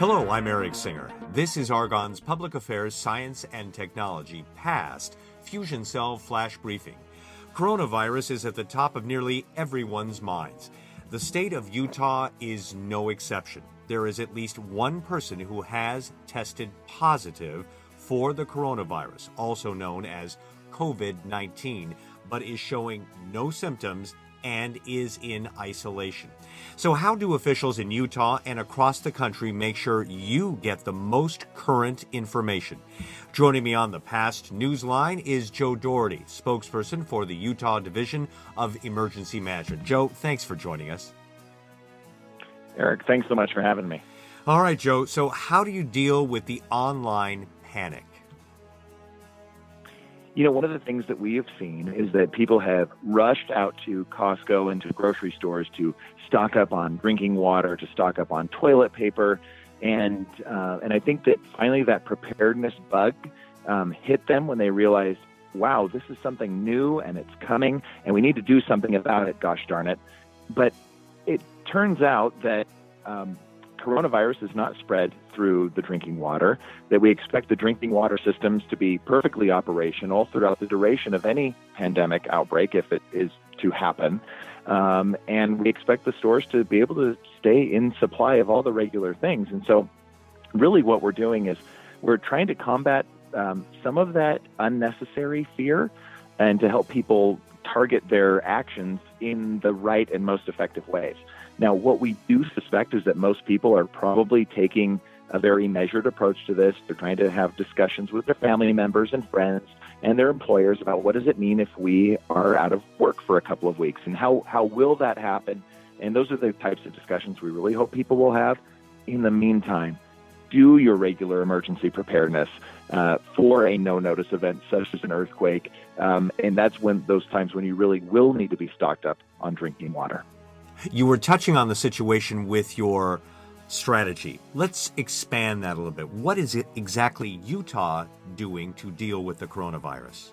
Hello, I'm Eric Singer. This is Argonne's Public Affairs Science and Technology Past Fusion Cell Flash Briefing. Coronavirus is at the top of nearly everyone's minds. The state of Utah is no exception. There is at least one person who has tested positive for the coronavirus, also known as COVID-19, but is showing no symptoms and is in isolation. So how do officials in Utah and across the country make sure you get the most current information? Joining me on the Past Newsline is Joe Doherty, spokesperson for the Utah Division of Emergency Management. Joe, thanks for joining us. Eric, thanks so much for having me. All right, Joe. So how do you deal with the online panic? You know, one of the things that we have seen is that people have rushed out to Costco and to grocery stores to stock up on drinking water, to stock up on toilet paper. And I think that finally that preparedness bug hit them when they realized, wow, this is something new and it's coming and we need to do something about it, gosh darn it. But it turns out that coronavirus is not spread through the drinking water, that we expect the drinking water systems to be perfectly operational throughout the duration of any pandemic outbreak, if it is to happen. And we expect the stores to be able to stay in supply of all the regular things. And so really what we're doing is we're trying to combat some of that unnecessary fear and to help people target their actions in the right and most effective ways. Now, what we do suspect is that most people are probably taking a very measured approach to this. They're trying to have discussions with their family members and friends and their employers about what does it mean if we are out of work for a couple of weeks and how will that happen? And those are the types of discussions we really hope people will have. In the meantime, do your regular emergency preparedness for a no-notice event such as an earthquake. And that's when those times when you really will need to be stocked up on drinking water. You were touching on the situation with your strategy. Let's expand that a little bit. What is it exactly Utah doing to deal with the coronavirus?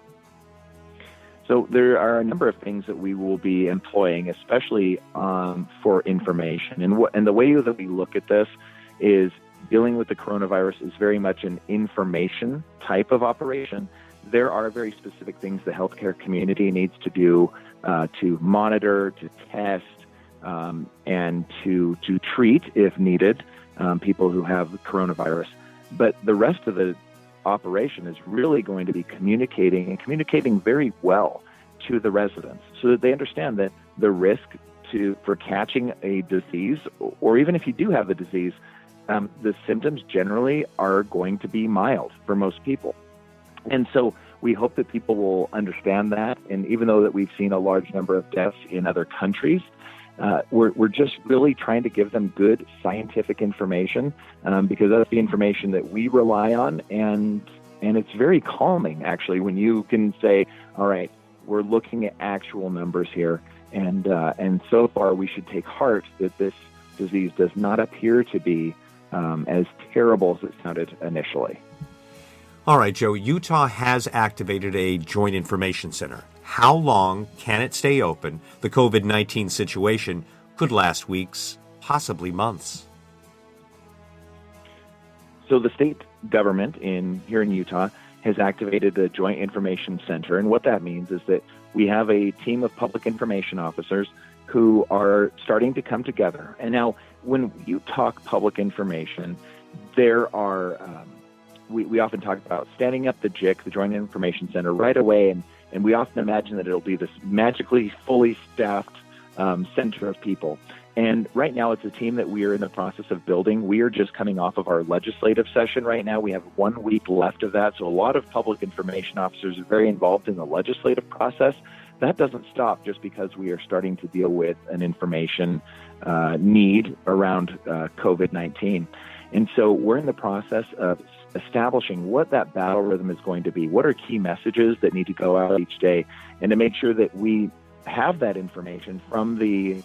So there are a number of things that we will be employing, especially for information. And the way that we look at this is dealing with the coronavirus is very much an information type of operation. There are very specific things the healthcare community needs to do to monitor, to test, and to treat, if needed, people who have coronavirus. But the rest of the operation is really going to be communicating very well to the residents so that they understand that the risk for catching a disease, or even if you do have the disease, the symptoms generally are going to be mild for most people. And so we hope that people will understand that. And even though that we've seen a large number of deaths in other countries, we're just really trying to give them good scientific information because that's the information that we rely on. And it's very calming, actually, when you can say, all right, we're looking at actual numbers here. And so far, we should take heart that this disease does not appear to be as terrible as it sounded initially. All right, Joe, Utah has activated a joint information center. How long can it stay open? The COVID-19 situation could last weeks, possibly months. So the state government here in Utah has activated the Joint Information Center. And what that means is that we have a team of public information officers who are starting to come together. And now when you talk public information, there are, we often talk about standing up the JIC, the Joint Information Center, right away. And we often imagine that it'll be this magically fully staffed center of people. And right now it's a team that we are in the process of building. We are just coming off of our legislative session right now. We have 1 week left of that. So a lot of public information officers are very involved in the legislative process. That doesn't stop just because we are starting to deal with an information need around COVID-19. And so we're in the process of establishing what that battle rhythm is going to be. What are key messages that need to go out each day? And to make sure that we have that information from the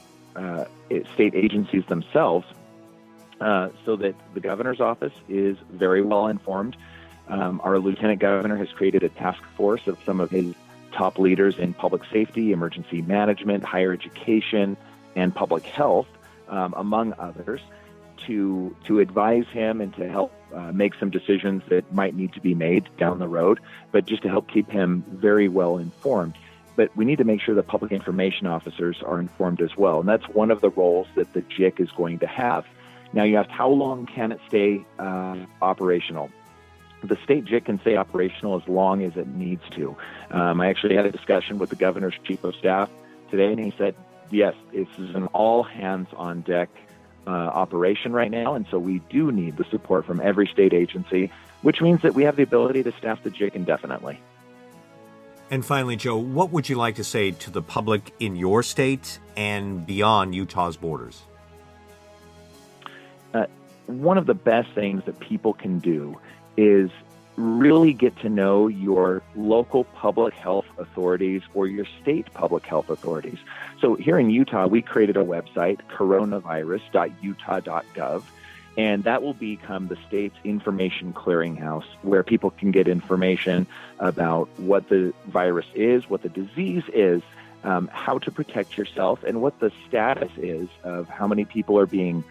state agencies themselves so that the governor's office is very well informed. Our lieutenant governor has created a task force of some of his top leaders in public safety, emergency management, higher education, and public health, among others, to advise him and to help make some decisions that might need to be made down the road, but just to help keep him very well informed. But we need to make sure that public information officers are informed as well. And that's one of the roles that the JIC is going to have. Now, you asked, how long can it stay operational? The state JIC can stay operational as long as it needs to. I actually had a discussion with the governor's chief of staff today, and he said, yes, this is an all hands on deck operation right now, and so we do need the support from every state agency, which means that we have the ability to staff the JIC indefinitely. And finally, Joe, what would you like to say to the public in your state and beyond Utah's borders? One of the best things that people can do is really get to know your local public health authorities or your state public health authorities. So here in Utah, we created a website, coronavirus.utah.gov, and that will become the state's information clearinghouse, where people can get information about what the virus is, what the disease is, how to protect yourself, and what the status is of how many people are being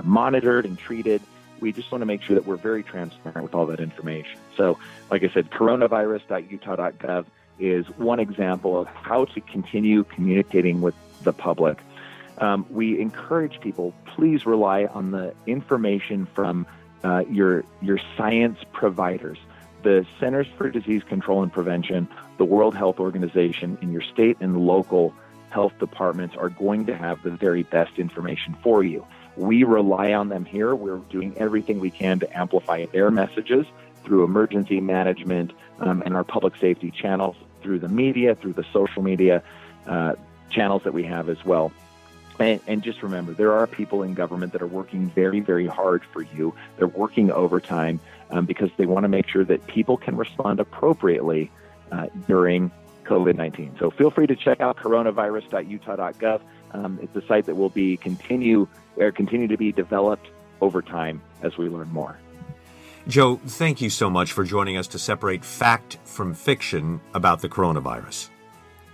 monitored and treated. We just want to make sure that we're very transparent with all that information. So, like I said, coronavirus.utah.gov is one example of how to continue communicating with the public. We encourage people, please rely on the information from your science providers. The Centers for Disease Control and Prevention, the World Health Organization, and your state and local health departments are going to have the very best information for you. We rely on them here. We're doing everything we can to amplify their messages through emergency management and our public safety channels, through the media, through the social media channels that we have as well. And just remember, there are people in government that are working very, very hard for you. They're working overtime because they want to make sure that people can respond appropriately during COVID-19. So feel free to check out coronavirus.utah.gov. It's a site that will be continue to be developed over time as we learn more. Joe, thank you so much for joining us to separate fact from fiction about the coronavirus.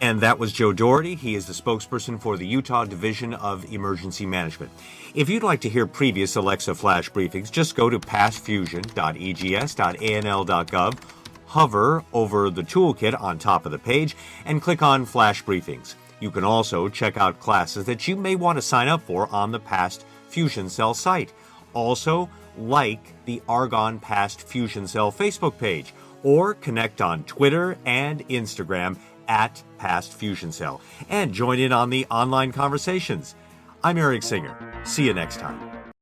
And that was Joe Doherty. He is the spokesperson for the Utah Division of Emergency Management. If you'd like to hear previous Alexa Flash briefings, just go to pastfusion.egs.anl.gov, hover over the toolkit on top of the page, and click on Flash Briefings. You can also check out classes that you may want to sign up for on the Past Fusion Cell site. Also, like the Argonne Past Fusion Cell Facebook page, or connect on Twitter and Instagram at Past Fusion Cell, and join in on the online conversations. I'm Eric Singer. See you next time.